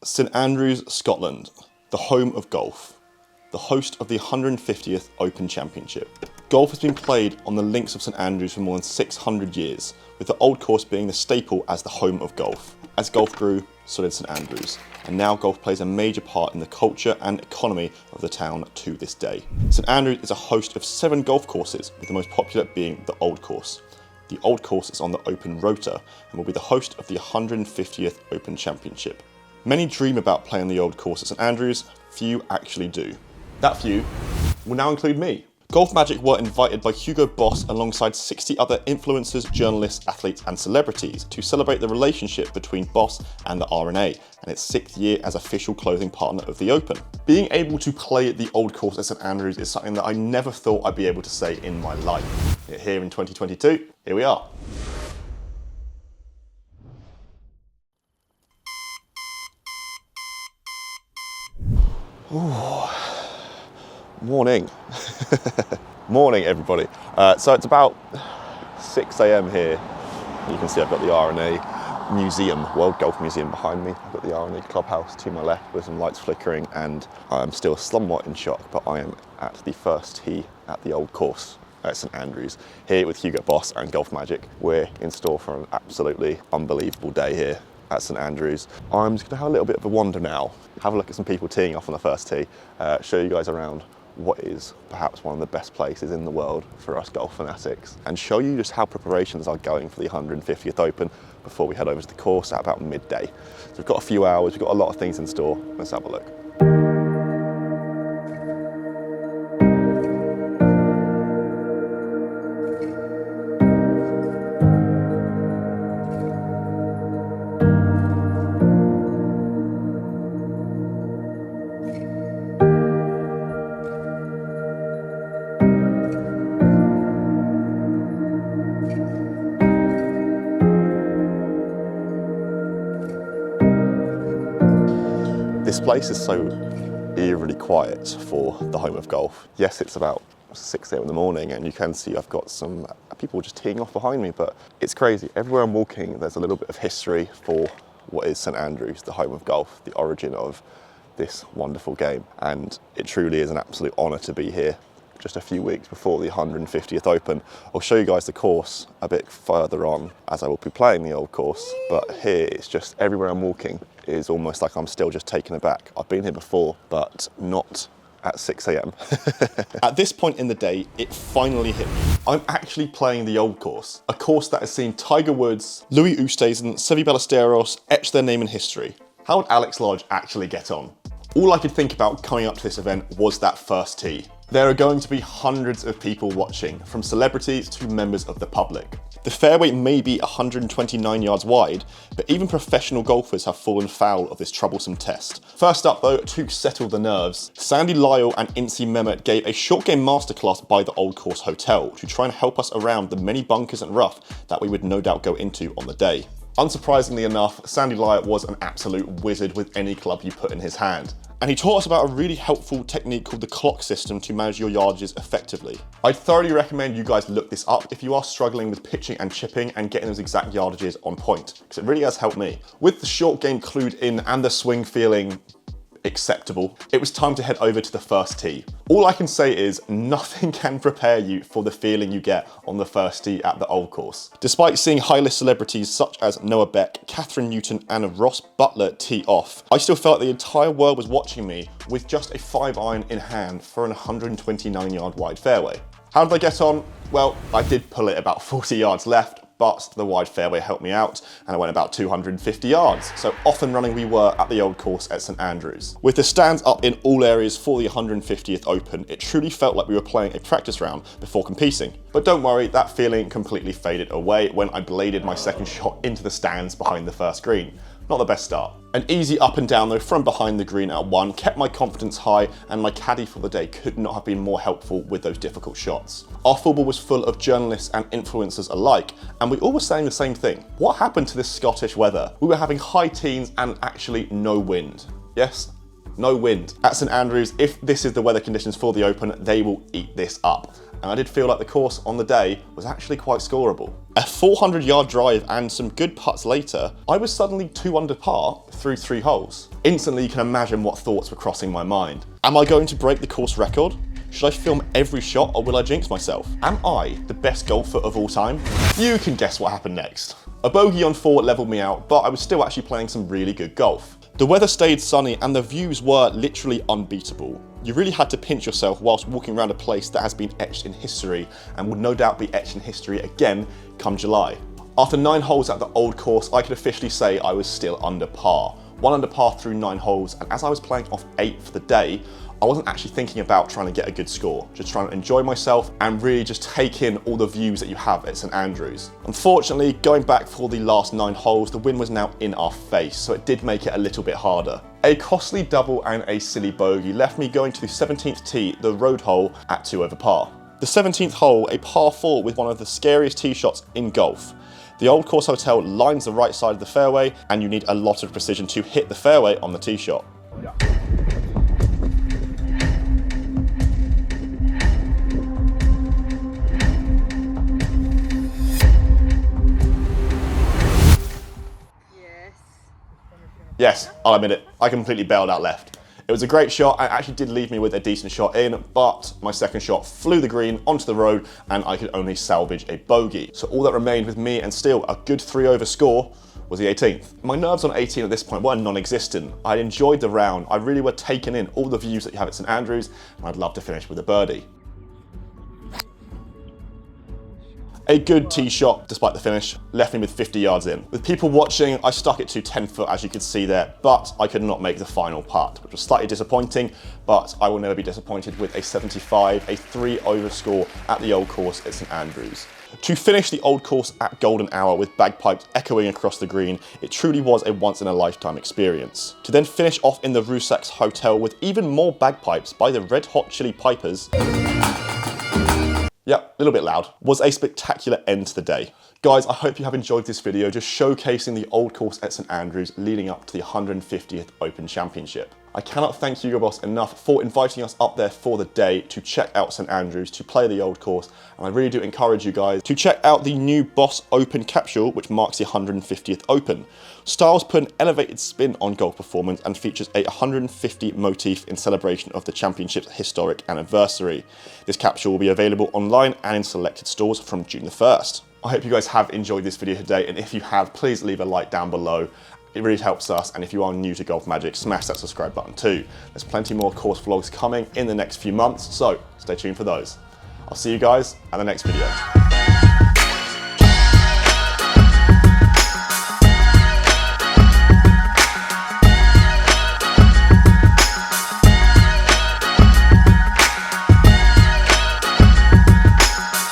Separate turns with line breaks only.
St Andrews, Scotland, the home of golf, the host of the 150th Open Championship. Golf has been played on the links of St Andrews for more than 600 years, with the Old Course being the staple as the home of golf. As golf grew, so did St Andrews, and now golf plays a major part in the culture and economy of the town to this day. St Andrews is a host of 7 golf courses, with the most popular being the Old Course. The Old Course is on the Open Rota and will be the host of the 150th Open Championship. Many dream about playing the Old Course at St Andrews, few actually do. That few will now include me. Golf Magic were invited by Hugo Boss alongside 60 other influencers, journalists, athletes and celebrities to celebrate the relationship between Boss and the R&A and its 6th year as official clothing partner of the Open. Being able to play the Old Course at St Andrews is something that I never thought I'd be able to say in my life. Yet here in 2022, here we are. Ooh. Morning. Morning everybody. So it's about 6 AM here. You can see I've got the R&A Museum, World Golf Museum behind me. I've got the R&A Clubhouse to my left with some lights flickering, and I'm still somewhat in shock, but I am at the first tee at the Old Course at St Andrews, here with Hugo Boss and Golf Magic. We're in store for an absolutely unbelievable day here at St Andrews. I'm just gonna have a little bit of a wander now, have a look at some people teeing off on the first tee, show you guys around what is perhaps one of the best places in the world for us golf fanatics, and show you just how preparations are going for the 150th Open before we head over to the course at about midday. So we've got a few hours, we've got a lot of things in store. Let's have a look. This place is so eerily quiet for the home of golf. Yes, it's about 6 AM in the morning and you can see I've got some people just teeing off behind me, but it's crazy. Everywhere I'm walking, there's a little bit of history for what is St Andrews, the home of golf, the origin of this wonderful game. And it truly is an absolute honour to be here just a few weeks before the 150th Open. I'll show you guys the course a bit further on as I will be playing the Old Course, but here it's just everywhere I'm walking is almost like I'm still just taken aback. I've been here before, but not at 6 AM. At this point in the day, it finally hit me. I'm actually playing the Old Course, a course that has seen Tiger Woods, Louis Oosthuizen, Seve Ballesteros etch their name in history. How would Alex Lodge actually get on? All I could think about coming up to this event was that first tee. There are going to be hundreds of people watching, from celebrities to members of the public. The fairway may be 129 yards wide, but even professional golfers have fallen foul of this troublesome test. First up though, to settle the nerves, Sandy Lyle and Incy Mehmet gave a short game masterclass by the Old Course Hotel to try and help us around the many bunkers and rough that we would no doubt go into on the day. Unsurprisingly enough, Sandy Lyle was an absolute wizard with any club you put in his hand. And he taught us about a really helpful technique called the clock system to manage your yardages effectively. I'd thoroughly recommend you guys look this up if you are struggling with pitching and chipping and getting those exact yardages on point, because it really has helped me. With the short game clued in and the swing feeling acceptable, it was time to head over to the first tee. All I can say is nothing can prepare you for the feeling you get on the first tee at the Old Course. Despite seeing high-list celebrities such as Noah Beck, Catherine Newton and Ross Butler tee off, I still felt the entire world was watching me with just a 5-iron in hand for an 129-yard wide fairway. How did I get on? Well, I did pull it about 40 yards left, but the wide fairway helped me out and I went about 250 yards. So off and running we were at the Old Course at St Andrews. With the stands up in all areas for the 150th Open, it truly felt like we were playing a practice round before competing. But don't worry, that feeling completely faded away when I bladed my second shot into the stands behind the first green. Not the best start. An easy up and down though from behind the green at 1 kept my confidence high, and my caddy for the day could not have been more helpful with those difficult shots. Our football was full of journalists and influencers alike, and we all were saying the same thing. What happened to this Scottish weather? We were having high teens and actually no wind. Yes, no wind. At St Andrews, if this is the weather conditions for the Open, they will eat this up. And I did feel like the course on the day was actually quite scoreable. A 400-yard drive and some good putts later, I was suddenly 2 under par through 3 holes. Instantly, you can imagine what thoughts were crossing my mind. Am I going to break the course record? Should I film every shot or will I jinx myself? Am I the best golfer of all time? You can guess what happened next. A bogey on 4 leveled me out, but I was still actually playing some really good golf. The weather stayed sunny and the views were literally unbeatable. You really had to pinch yourself whilst walking around a place that has been etched in history and will no doubt be etched in history again come July. After 9 holes at the old course, I could officially say I was still under par. 1 under par through 9 holes, and as I was playing off 8 for the day, I wasn't actually thinking about trying to get a good score, just trying to enjoy myself and really just take in all the views that you have at St Andrews. Unfortunately, going back for the last 9 holes, the wind was now in our face, so it did make it a little bit harder. A costly double and a silly bogey left me going to the 17th tee, the road hole, at 2 over par. The 17th hole, a par 4 with one of the scariest tee shots in golf. The Old Course Hotel lines the right side of the fairway, and you need a lot of precision to hit the fairway on the tee shot. Yeah. Yes, I'll admit it, I completely bailed out left. It was a great shot and actually did leave me with a decent shot in, but my second shot flew the green onto the road and I could only salvage a bogey. So all that remained with me and still a good 3 over score was the 18th. My nerves on 18 at this point were non-existent. I enjoyed the round, I really were taking in all the views that you have at St Andrews, and I'd love to finish with a birdie. A good tee shot, despite the finish, left me with 50 yards in. With people watching, I stuck it to 10 foot as you could see there, but I could not make the final putt, which was slightly disappointing, but I will never be disappointed with a 75, a 3 over score at the Old Course at St Andrews. To finish the Old Course at golden hour with bagpipes echoing across the green, it truly was a once-in-a-lifetime experience. To then finish off in the Rusacks Hotel with even more bagpipes by the Red Hot Chili Pipers, yep, a little bit loud, was a spectacular end to the day. Guys, I hope you have enjoyed this video just showcasing the Old Course at St Andrews leading up to the 150th Open Championship. I cannot thank Hugo Boss enough for inviting us up there for the day to check out St Andrews, to play the Old Course, and I really do encourage you guys to check out the new Boss Open capsule, which marks the 150th Open. Styles put an elevated spin on golf performance and features a 150 motif in celebration of the championship's historic anniversary. This capsule will be available online and in selected stores from June the 1st. I hope you guys have enjoyed this video today, and if you have, please leave a like down below. It really helps us, and if you are new to Golf Magic, smash that subscribe button too. There's plenty more course vlogs coming in the next few months, so stay tuned for those. I'll see you guys at the next video.